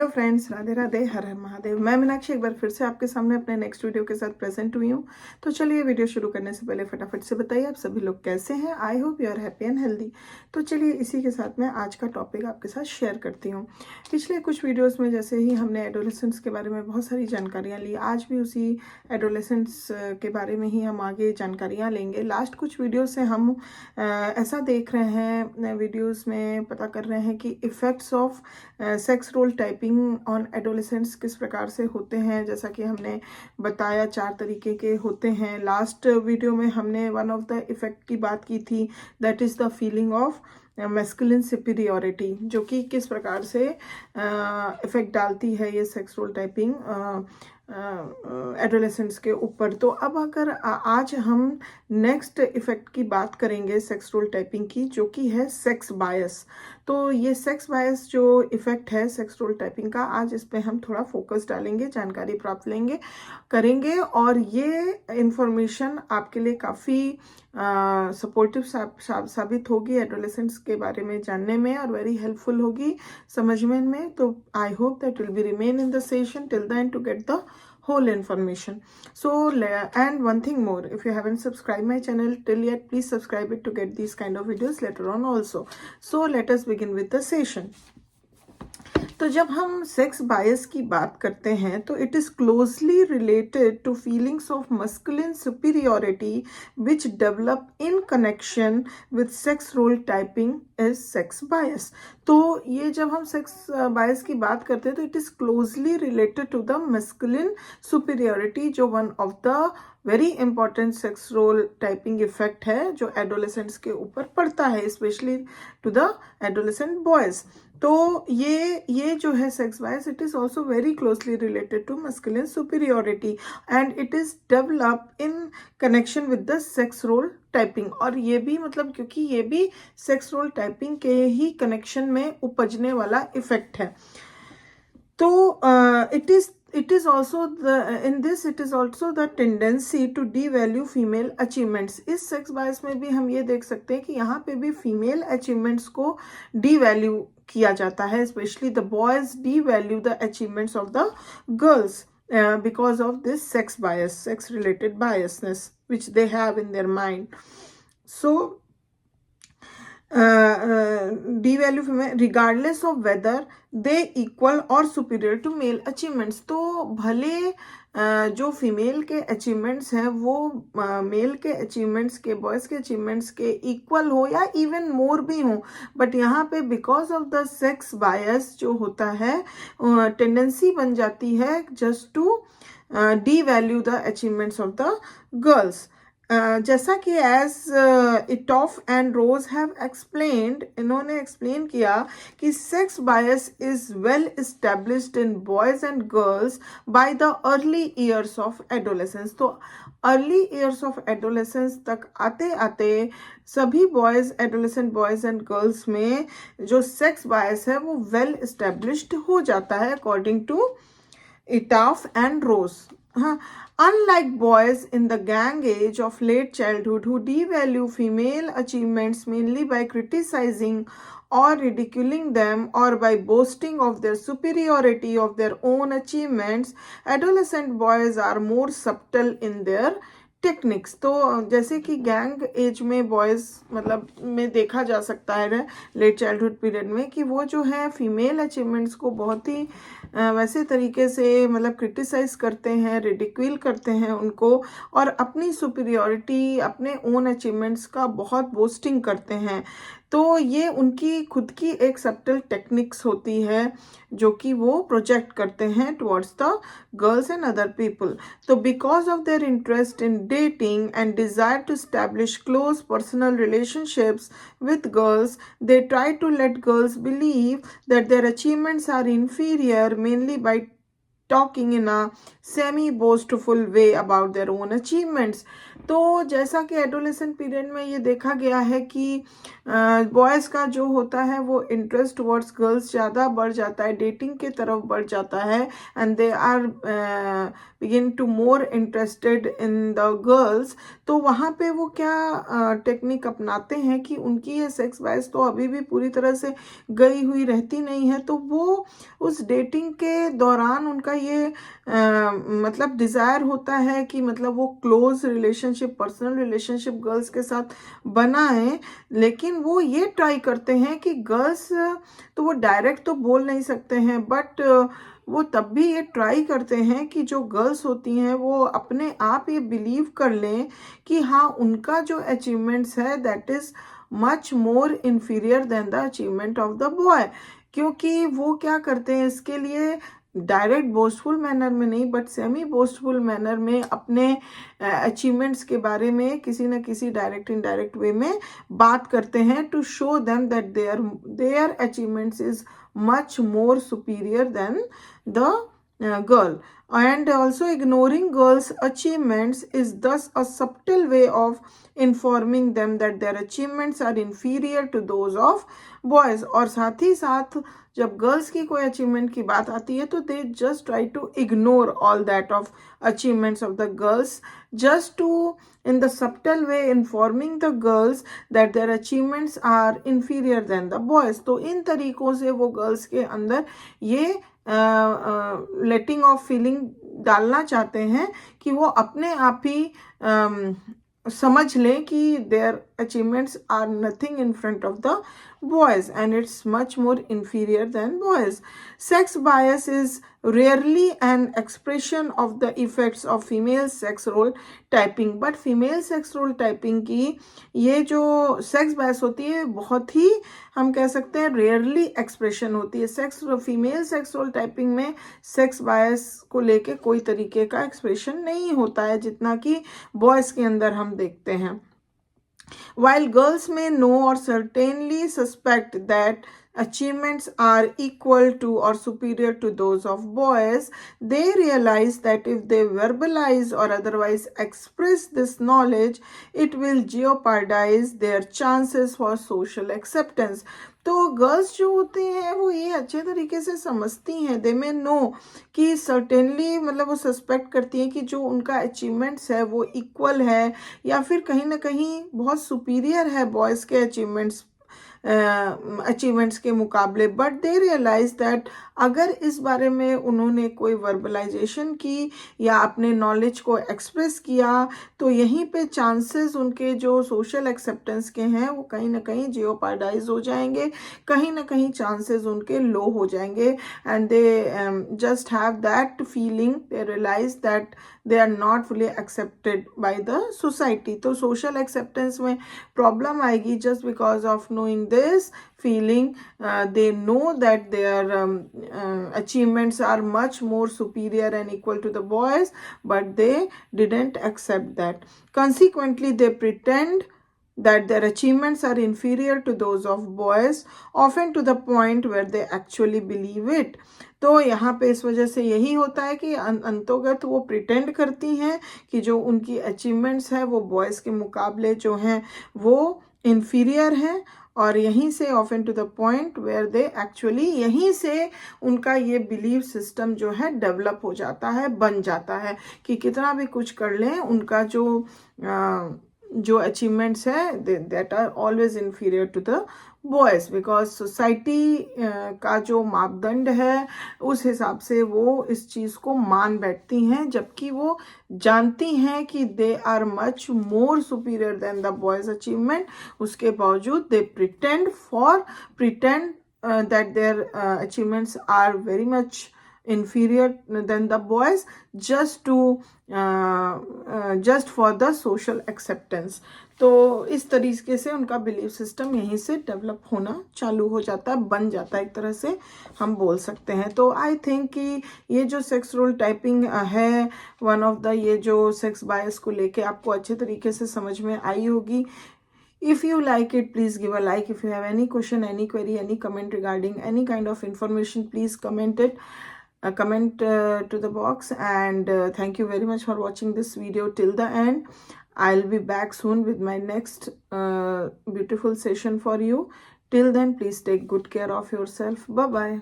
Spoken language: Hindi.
हेलो फ्रेंड्स, राधे राधे, हर हर महादेव। मैं मीनाक्षी एक बार फिर से आपके सामने अपने नेक्स्ट वीडियो के साथ प्रेजेंट हुई हूँ। तो चलिए वीडियो शुरू करने से पहले फटाफट से बताइए आप सभी लोग कैसे हैं। I hope you are happy and healthy. तो चलिए इसी के साथ मैं आज का टॉपिक आपके साथ शेयर करती हूँ। पिछले कुछ वीडियोस में जैसे ही हमने एडोलेसेंट्स के बारे में बहुत सारी जानकारियाँ ली, आज भी उसी एडोलेसेंट्स के बारे में ही हम आगे जानकारियाँ लेंगे। लास्ट कुछ वीडियो से हम ऐसा देख रहे हैं, वीडियोज़ में पता कर रहे हैं कि effects of sex role typing on adolescents किस प्रकार से होते हैं। जैसा कि हमने बताया 4 तरीके के होते हैं। लास्ट वीडियो में हमने वन ऑफ द इफ़ेक्ट की बात की थी, that is the feeling of masculine superiority, जो कि किस प्रकार से इफ़ेक्ट डालती है ये सेक्स रोल टाइपिंग एडोलेसेंट्स के ऊपर। तो अब अगर आज हम नेक्स्ट इफ़ेक्ट की बात करेंगे सेक्स रोल टाइपिंग की, जो कि है सेक्स बायस। तो ये सेक्स बायस जो इफ़ेक्ट है सेक्स रोल टाइपिंग का, आज इस पे हम थोड़ा फोकस डालेंगे, जानकारी प्राप्त करेंगे और ये इंफॉर्मेशन आपके लिए काफ़ी सपोर्टिव साबित होगी एडोलेसेंट्स के बारे में जानने में, और वेरी हेल्पफुल होगी समझने में। तो I hope that will be remain in the session till the end to get the whole information. So and one thing more, if you haven't subscribed my channel till yet, please subscribe it to get these kind of videos later on also. So let us begin with the session. तो जब हम सेक्स बायस की बात करते हैं तो it is closely related to feelings of masculine superiority which develop in connection with sex role typing is sex bias. तो ये जब हम सेक्स बायस की बात करते हैं तो it is closely related to the masculine superiority, जो one of the very important sex role typing effect है जो एडोलेसेंट्स के ऊपर पड़ता है, specially to the adolescent boys. तो ये जो है sex bias, it is also very closely related to masculine superiority and it is develop in connection with the sex role typing. और ये भी मतलब क्योंकि ये भी सेक्स रोल टाइपिंग के ही कनेक्शन में उपजने वाला इफेक्ट है। तो it is also the tendency to devalue female achievements. इस सेक्स बायस में भी हम ये देख सकते हैं कि यहाँ पे भी फीमेल अचीवमेंट्स को devalue किया जाता है, specially the boys devalue the achievements of the girls because of this sex bias, sex related biasness which they have in their mind. So devalue female regardless of whether they equal or superior to male achievements. तो भले जो फीमेल के अचीवमेंट्स हैं वो मेल के अचीवमेंट्स के, बॉयज़ के अचीवमेंट्स के इक्वल हो या इवन मोर भी हो, बट यहाँ पे because of the sex bias जो होता है टेंडेंसी बन जाती है just to devalue the achievements of the girls. जैसा कि as Ittoff and Rose have explained, इन्होंने एक्सप्लेन किया कि sex bias is well established in boys and girls by the early years of adolescence. तो अर्ली ईयर्स ऑफ एडोलेसेंस तक आते आते सभी boys, adolescent boys and girls में जो सेक्स बायस है वो वेल एस्टेब्लिश्ड हो जाता है अकॉर्डिंग टू इटॉफ एंड रोज। हाँ, unlike boys in the gang age of late childhood who devalue female achievements mainly by criticizing or ridiculing them or by boasting of their superiority of their own achievements, adolescent boys are more subtle in their techniques. तो जैसे कि गैंग एज में बॉयज़ मतलब में देखा जा सकता है लेट चाइल्डहुड पीरियड में कि वो जो है फीमेल अचीवमेंट्स को बहुत ही वैसे तरीके से मतलब क्रिटिसाइज करते हैं, रिडिक्यूल करते हैं उनको, और अपनी सुपीरियोरिटी, अपने ओन अचीवमेंट्स का बहुत बोस्टिंग करते हैं। तो ये उनकी खुद की एक सब्टल टेक्निक्स होती है जो कि वो प्रोजेक्ट करते हैं towards the girls and other people. तो because of their interest in dating and desire to establish close personal relationships with girls, they try to let girls believe that their achievements are inferior mainly by talking in a semi-boastful way about their own achievements. तो जैसा कि एडोलेसेंट पीरियड में ये देखा गया है कि बॉयज़ का जो होता है वो इंटरेस्ट टुवर्ड्स गर्ल्स ज़्यादा बढ़ जाता है, डेटिंग के तरफ बढ़ जाता है, and they are begin to more interested in the girls. तो वहाँ पे वो क्या टेक्निक अपनाते हैं कि उनकी ये सेक्स बायस तो अभी भी पूरी तरह से गई हुई रहती नहीं है, तो वो उस डेटिंग के दौरान उनका ये मतलब डिज़ायर होता है कि मतलब वो close relationship, personal relationship girls के साथ बनाएं, लेकिन वो ये ट्राई करते हैं कि गर्ल्स तो वो डायरेक्ट तो बोल नहीं सकते हैं, बट वो तब भी ये ट्राई करते हैं कि जो गर्ल्स होती हैं वो अपने आप ये बिलीव कर लें कि हाँ, उनका जो अचीवमेंट्स है that is much more inferior than the achievement of the boy. क्योंकि वो क्या करते हैं, इसके लिए डायरेक्ट बोस्टफुल मैनर में नहीं बट सेमी बोस्टफुल मैनर में अपने अचीवमेंट्स के बारे में किसी न किसी डायरेक्ट इनडायरेक्ट वे में बात करते हैं, to show them that their achievements is much more superior than the girl. And also ignoring girls' achievements is thus a subtle way of informing them that their achievements are inferior to those of boys. और साथ ही साथ जब गर्ल्स की कोई अचीवमेंट की बात आती है तो they just try to ignore all that of achievements of the girls, just to in the subtle way informing the girls that their achievements are inferior than the boys. तो इन तरीकों से वो गर्ल्स के अंदर ये लेटिंग ऑफ फीलिंग डालना चाहते हैं कि वो अपने आप ही समझ लें कि their achievements are nothing in front of the boys and it's much more inferior than boys. Sex bias is rarely an expression of the effects of female sex role typing, but female sex role typing की ये जो sex bias होती है बहुत ही हम कह सकते हैं रेयरली एक्सप्रेशन होती है। फीमेल सेक्स रोल टाइपिंग में सेक्स बायस को लेके कोई तरीके का एक्सप्रेशन नहीं होता है जितना कि बॉयज़ के अंदर हम देखते हैं। While girls may know or certainly suspect that achievements are equal to or superior to those of boys, they realize that if they verbalize or otherwise express this knowledge, it will jeopardize their chances for social acceptance. तो गर्ल्स जो होती हैं वो ये अच्छे तरीके से समझती हैं, दे में नो कि सर्टेनली मतलब वो सस्पेक्ट करती हैं कि जो उनका अचीवमेंट्स है वो इक्वल है या फिर कहीं ना कहीं बहुत सुपीरियर है बॉयज़ के अचीवमेंट्स के मुकाबले, बट दे रियलाइज दैट अगर इस बारे में उन्होंने कोई वर्बलाइजेशन की या अपने नॉलेज को एक्सप्रेस किया तो यहीं पे चांसेस उनके जो सोशल एक्सेप्टेंस के हैं वो कहीं ना कहीं जियोपार्डाइज हो जाएंगे, कहीं ना कहीं चांसेस उनके लो हो जाएंगे, and they just have that feeling, they realise that they are not fully accepted by the society. तो social acceptance में problem आएगी just because of knowing this feeling. They know that their achievements are much more superior and equal to the boys, but they didn't accept that. Consequently, they pretend that their achievements are inferior to those of boys, often to the point where they actually believe it. तो यहाँ पे इस वजह से यही होता है कि अंतोगत वो प्रिटेंड करती हैं कि जो उनकी अचीवमेंट्स है वो बॉयज़ के मुकाबले जो हैं वो इन्फीरियर हैं, और यहीं से often to the point where they actually यहीं से उनका ये बिलीव सिस्टम जो है डेवलप हो जाता है, बन जाता है कि कितना भी कुछ कर लें उनका जो अचीवमेंट्स है that are always inferior to the boys, because society का जो मापदंड है उस हिसाब से वो इस चीज़ को मान बैठती हैं, जबकि वो जानती हैं कि they are much more superior than the boys achievement. उसके बावजूद they pretend that their achievements are very much inferior than the boys just for the social acceptance. तो इस तरीके से उनका बिलीव सिस्टम यहीं से डेवलप होना चालू हो जाता है, बन जाता है, एक तरह से हम बोल सकते हैं। तो आई थिंक कि ये जो सेक्स रोल टाइपिंग है वन ऑफ द ये जो सेक्स बायस को लेके आपको अच्छे तरीके से समझ में आई होगी। If you like it, please give a like. If you have any question, any query, any comment regarding any kind of information, please comment it. Comment to the box, and thank you very much for watching this video till the end. I'll be back soon with my next beautiful session for you. Till then, please take good care of yourself. Bye bye.